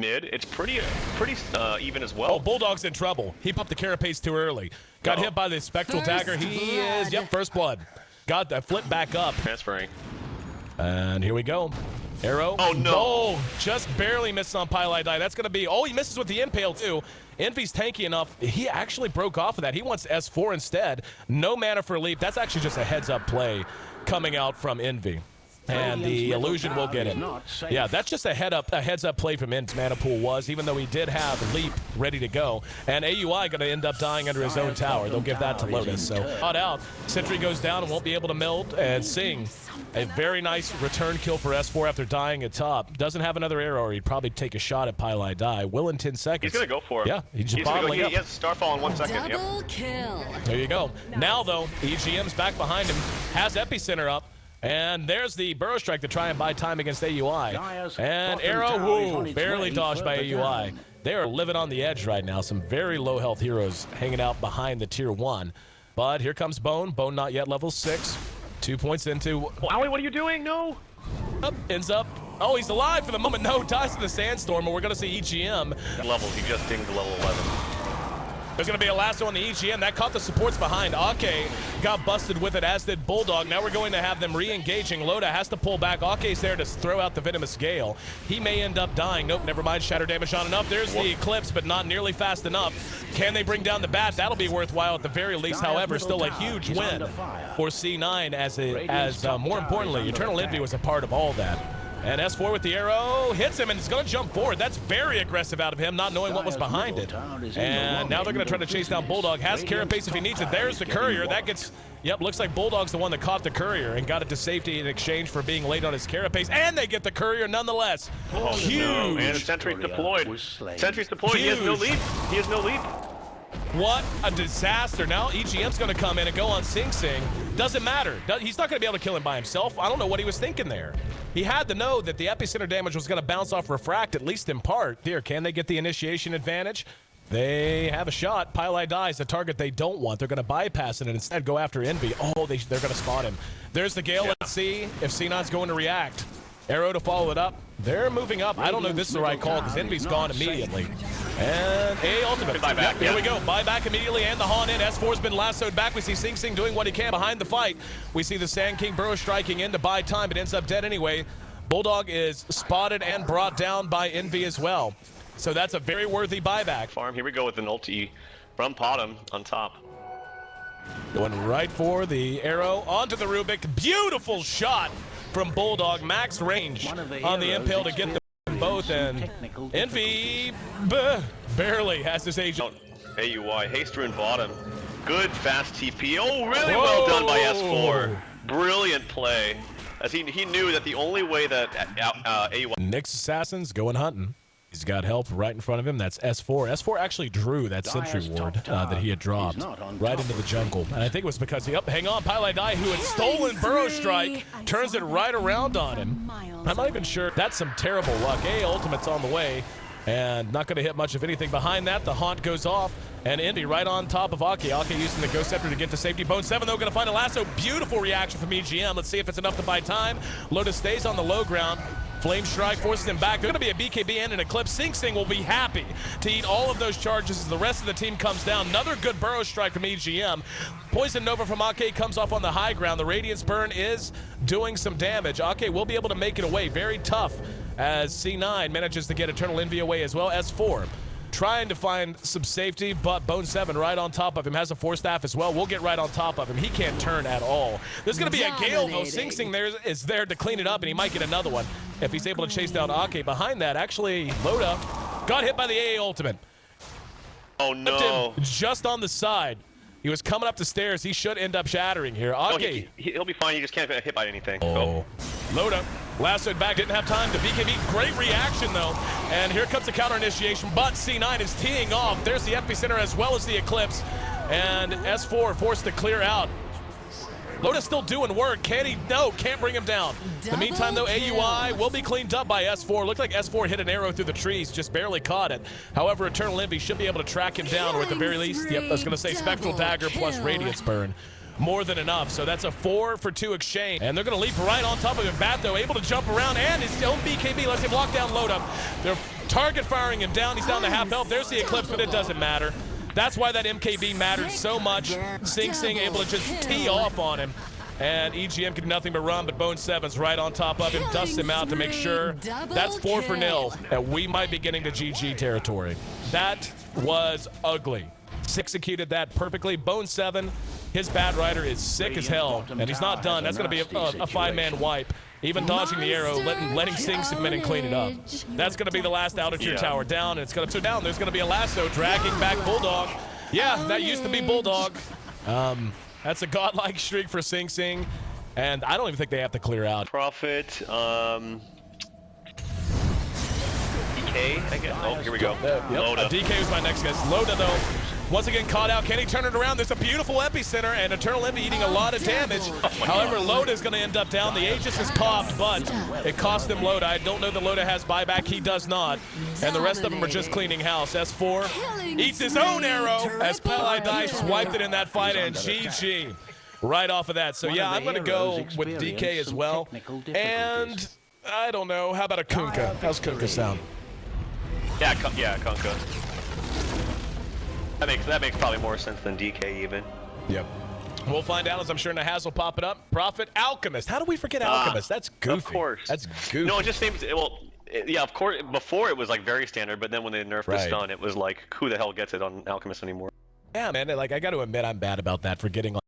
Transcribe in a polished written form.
mid. It's pretty even as well. Oh, Bulldog's in trouble. He popped the carapace too early. Got hit by the spectral dagger. He is, yep, first blood. Got that flip back up. Transferring. And here we go. Arrow. Oh, no. Oh, just barely missed on Pylai Die. That's going to be, oh, he misses with the impale too. Envy's tanky enough. He actually broke off of that. He wants S4 instead. No mana for leap. That's actually just a heads-up play coming out from Envy. And the illusion will get him. Yeah, that's just a heads-up play from Envy's mana pool was, even though he did have leap ready to go. And AUI going to end up dying under his own tower. They'll give that to Lotus. So, hot out. Sentry goes down and won't be able to meld. And Sing, a very nice return kill for S4 after dying at top. Doesn't have another arrow, or he'd probably take a shot at Pylai Die. Will in 10 seconds. He's going to go for it. Yeah, he's just bottling up. He has Starfall in 1 second. Double kill. There you go. Now, though, EGM's back behind him. Has Epicenter up. And there's the Burrow Strike to try and buy time against AUI. And Arrow, woo, barely dodged by AUI. They are living on the edge right now. Some very low health heroes hanging out behind the tier 1. But here comes Bone. Bone not yet level 6. 2 points into... Wowie, what are you doing? No. Up, ends up. Oh, he's alive for the moment. No, dies in the sandstorm, and we're going to see EGM. Levels, he just dinged level 11. There's going to be a lasso on the EGM. That caught the supports behind. Ake got busted with it, as did Bulldog. Now we're going to have them re-engaging. Loda has to pull back. Ake's there to throw out the Venomous Gale. He may end up dying. Nope, never mind. Shatter damage on enough. There's the Eclipse, but not nearly fast enough. Can they bring down the bat? That'll be worthwhile at the very least. However, still a huge win for C9 as more importantly, Eternal Envy was a part of all that. And S4 with the arrow hits him, and it's going to jump forward. That's very aggressive out of him, not knowing what was behind it. And now they're going to try to chase down Bulldog. Has carapace if he needs it. There's the courier. That gets, yep, looks like Bulldog's the one that caught the courier and got it to safety in exchange for being late on his carapace. And they get the courier nonetheless. Oh, huge. No. And Sentry's deployed. Sentry's deployed. Huge. He has no leap. He has no leap. What a disaster. Now EGM's going to come in and go on Sing Sing. Doesn't matter. He's not going to be able to kill him by himself. I don't know what he was thinking there. He had to know that the epicenter damage was going to bounce off Refract, at least in part. Here, can they get the initiation advantage? They have a shot. Pylai dies, a target they don't want. They're going to bypass it and instead go after Envy. Oh, they're going to spot him. There's the Gale. Let's see if C9's going to react. Arrow to follow it up. They're moving up. I don't know if this is the right call because Envy's gone immediately. And a ultimate. Yep, here we go. Buyback immediately and the Haunt in. S4's been lassoed back. We see Sing Sing doing what he can behind the fight. We see the Sand King Burrow striking in to buy time, but ends up dead anyway. Bulldog is spotted and brought down by Envy as well. So that's a very worthy buyback. Farm, here we go with an ulti from Potom on top. Going right for the arrow onto the Rubik. Beautiful shot from Bulldog. Max range on the impale to get them both, and Envy barely has his agent. AUI, haste rune bottom. Good fast TP. Oh, really well done by S4. Brilliant play. As he knew that the only way that AUI... Nyx Assassins going hunting. He's got help right in front of him. That's S4. S4 actually drew that sentry ward that he had dropped right into the jungle. And I think it was because he... hang on, Pylai Die, who had stolen Burrow Strike, turns it right around on him. I'm not even sure. That's some terrible luck. Ultimate's on the way. And not going to hit much of anything behind that. The Haunt goes off. And Envy right on top of Ake. Ake using the Ghost Scepter to get to safety. Bone 7, though, going to find a lasso. Beautiful reaction from EGM. Let's see if it's enough to buy time. Lotus stays on the low ground. Flame Strike forces him back. There's going to be a BKB and an Eclipse. Sing Sing will be happy to eat all of those charges as the rest of the team comes down. Another good Burrow Strike from EGM. Poison Nova from Ake comes off on the high ground. The Radiance Burn is doing some damage. Ake will be able to make it away. Very tough as C9 manages to get Eternal Envy away as well. S4 trying to find some safety, but Bone 7 right on top of him. Has a Force Staff as well. We'll get right on top of him. He can't turn at all. There's going to be a Gale, though. Sing Sing is there to clean it up, and he might get another one if he's able to chase down Ake. Behind that, actually, Loda got hit by the AA ultimate. Oh, no. Just on the side. He was coming up the stairs. He should end up shattering here. Ake. He'll be fine. He just can't get hit by anything. Oh. Loda lassoed back. Didn't have time to BKB. Great reaction, though. And here comes the counter initiation. But C9 is teeing off. There's the epicenter as well as the Eclipse. And S4 forced to clear out. Loda's still doing work. Can he? No, can't bring him down. In the meantime, though, AUI will be cleaned up by S4. Looked like S4 hit an arrow through the trees, just barely caught it. However, Eternal Envy should be able to track him down, or at the very least, yep, I was going to say Spectral Dagger plus Radiance Burn more than enough. So that's a 4-for-2 exchange. And they're going to leap right on top of him. Bat, though, able to jump around, and his own BKB lets him lock down load up. They're target firing him down. He's down to half health. There's the Eclipse, but it doesn't matter. That's why that MKB mattered so much. Sing able to just tee off on him. And EGM can do nothing but run, but Bone7's right on top of him, dusts him out to make sure. That's 4-for-0, and we might be getting to GG territory. That was ugly. Executed that perfectly. Bone7, his Bad Rider is sick as hell, and he's not done. That's going to be a 5-man wipe. Even dodging the arrow, letting Sing submit and clean it up. That's going to be the last Altitude Tower down, and it's going to go down. There's going to be a lasso dragging back Bulldog. Yeah, that used to be Bulldog. That's a godlike streak for Sing, and I don't even think they have to clear out. Prophet, DK, I guess. Oh, here we go. Loda. DK was my next guess. Loda, though, once again caught out. Can he turn it around? There's a beautiful epicenter, and Eternal Envy eating a lot of damage. However, Loda is going to end up down. The Aegis is popped, but it cost him Loda. I don't know that Loda has buyback. He does not. And the rest of them are just cleaning house. S4 eats his own arrow as Palai swiped it in that fight, and GG. Right off of that. So yeah, I'm going to go with DK as well. And I don't know. How about a Kunkka? How's Kunkka sound? Yeah, Kunkka. That makes probably more sense than DK even. Yep. We'll find out, as I'm sure Nahaz will pop it up. Prophet Alchemist. How do we forget Alchemist? That's goofy. Of course. That's goofy. No, it just seems, well, yeah, of course, before it was like very standard, but then when they nerfed the stun, it was like, who the hell gets it on Alchemist anymore? Yeah, man, like I got to admit I'm bad about that, forgetting like